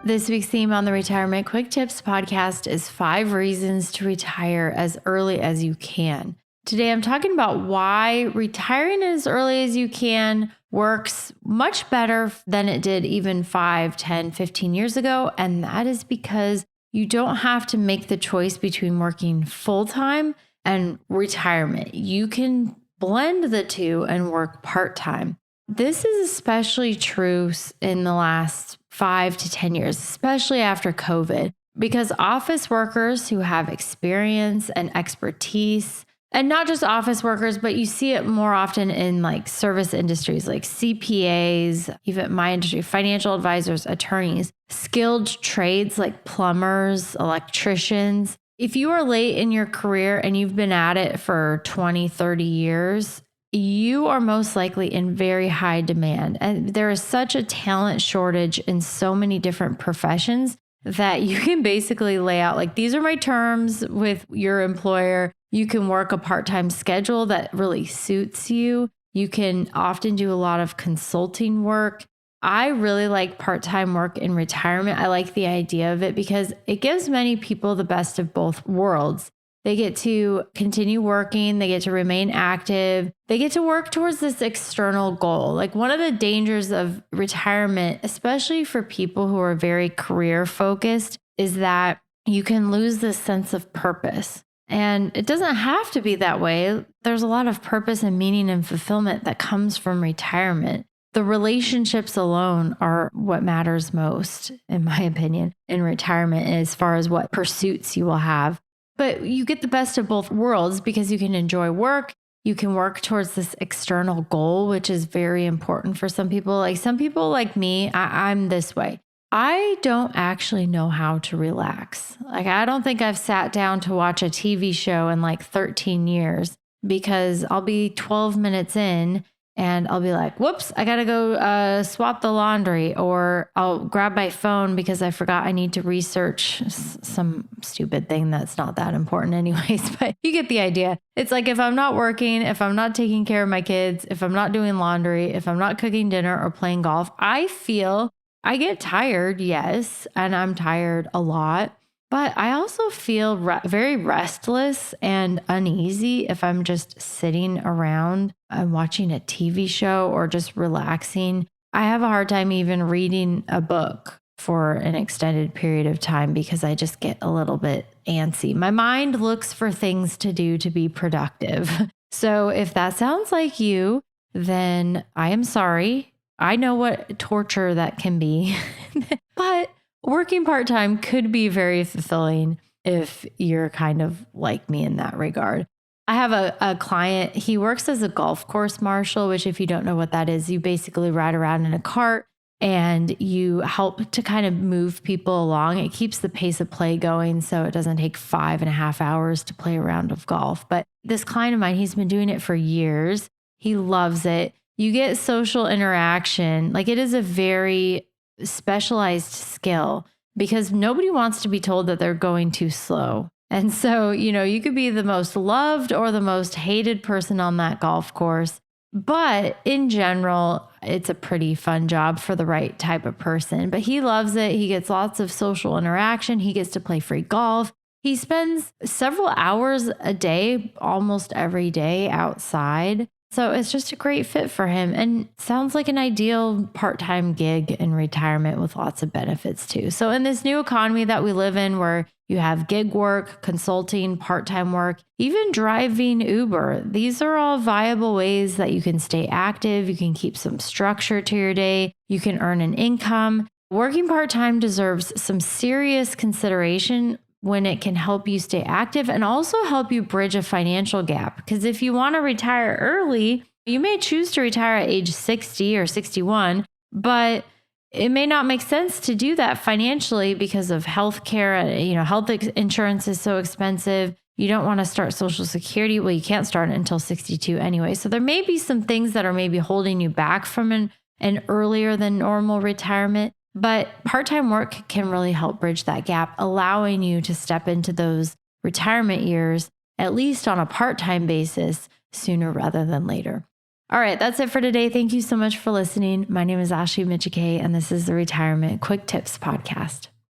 This week's theme on the Retirement Quick Tips podcast is 5 reasons to retire as early as you can. Today, I'm talking about why retiring as early as you can works much better than it did even 5, 10, 15 years ago. And that is because you don't have to make the choice between working full-time and retirement. You can blend the two and work part-time. This is especially true in the last 5 to 10 years, especially after COVID, because office workers who have experience and expertise, and not just office workers, but you see it more often in like service industries like CPAs, even my industry, financial advisors, attorneys, skilled trades like plumbers, electricians. If you are late in your career and you've been at it for 20, 30 years, you are most likely in very high demand. And there is such a talent shortage in so many different professions that you can basically lay out like, these are my terms with your employer. You can work a part-time schedule that really suits you. You can often do a lot of consulting work. I really like part-time work in retirement. I like the idea of it because it gives many people the best of both worlds. They get to continue working. They get to remain active. They get to work towards this external goal. Like one of the dangers of retirement, especially for people who are very career focused, is that you can lose this sense of purpose. And it doesn't have to be that way. There's a lot of purpose and meaning and fulfillment that comes from retirement. The relationships alone are what matters most, in my opinion, in retirement as far as what pursuits you will have. But you get the best of both worlds because you can enjoy work. You can work towards this external goal, which is very important for some people. Like some people like me, I'm this way. I don't actually know how to relax. Like I don't think I've sat down to watch a TV show in like 13 years because I'll be 12 minutes in and I'll be like, whoops, I got to go swap the laundry, or I'll grab my phone because I forgot I need to research some stupid thing that's not that important anyways, but you get the idea. It's like if I'm not working, if I'm not taking care of my kids, if I'm not doing laundry, if I'm not cooking dinner or playing golf, I get tired, yes, and I'm tired a lot. But I also feel very restless and uneasy if I'm just sitting around and watching a TV show or just relaxing. I have a hard time even reading a book for an extended period of time because I just get a little bit antsy. My mind looks for things to do to be productive. So if that sounds like you, then I am sorry. I know what torture that can be, but working part-time could be very fulfilling if you're kind of like me in that regard. I have a client, he works as a golf course marshal, which if you don't know what that is, you basically ride around in a cart and you help to kind of move people along. It keeps the pace of play going so it doesn't take 5.5 hours to play a round of golf. But this client of mine, he's been doing it for years. He loves it. You get social interaction. Like it is a very specialized skill because nobody wants to be told that they're going too slow. And so, you could be the most loved or the most hated person on that golf course. But in general, it's a pretty fun job for the right type of person. But he loves it. He gets lots of social interaction. He gets to play free golf. He spends several hours a day, almost every day outside. So it's just a great fit for him and sounds like an ideal part-time gig in retirement with lots of benefits too. So in this new economy that we live in where you have gig work, consulting, part-time work, even driving Uber, these are all viable ways that you can stay active. You can keep some structure to your day. You can earn an income. Working part-time deserves some serious consideration when it can help you stay active and also help you bridge a financial gap. Because if you want to retire early, you may choose to retire at age 60 or 61, but it may not make sense to do that financially because of healthcare. Health insurance is so expensive. You don't want to start Social Security. Well, you can't start it until 62 anyway. So there may be some things that are maybe holding you back from an earlier than normal retirement. But part-time work can really help bridge that gap, allowing you to step into those retirement years, at least on a part-time basis, sooner rather than later. All right, that's it for today. Thank you so much for listening. My name is Ashley Michike, and this is the Retirement Quick Tips Podcast.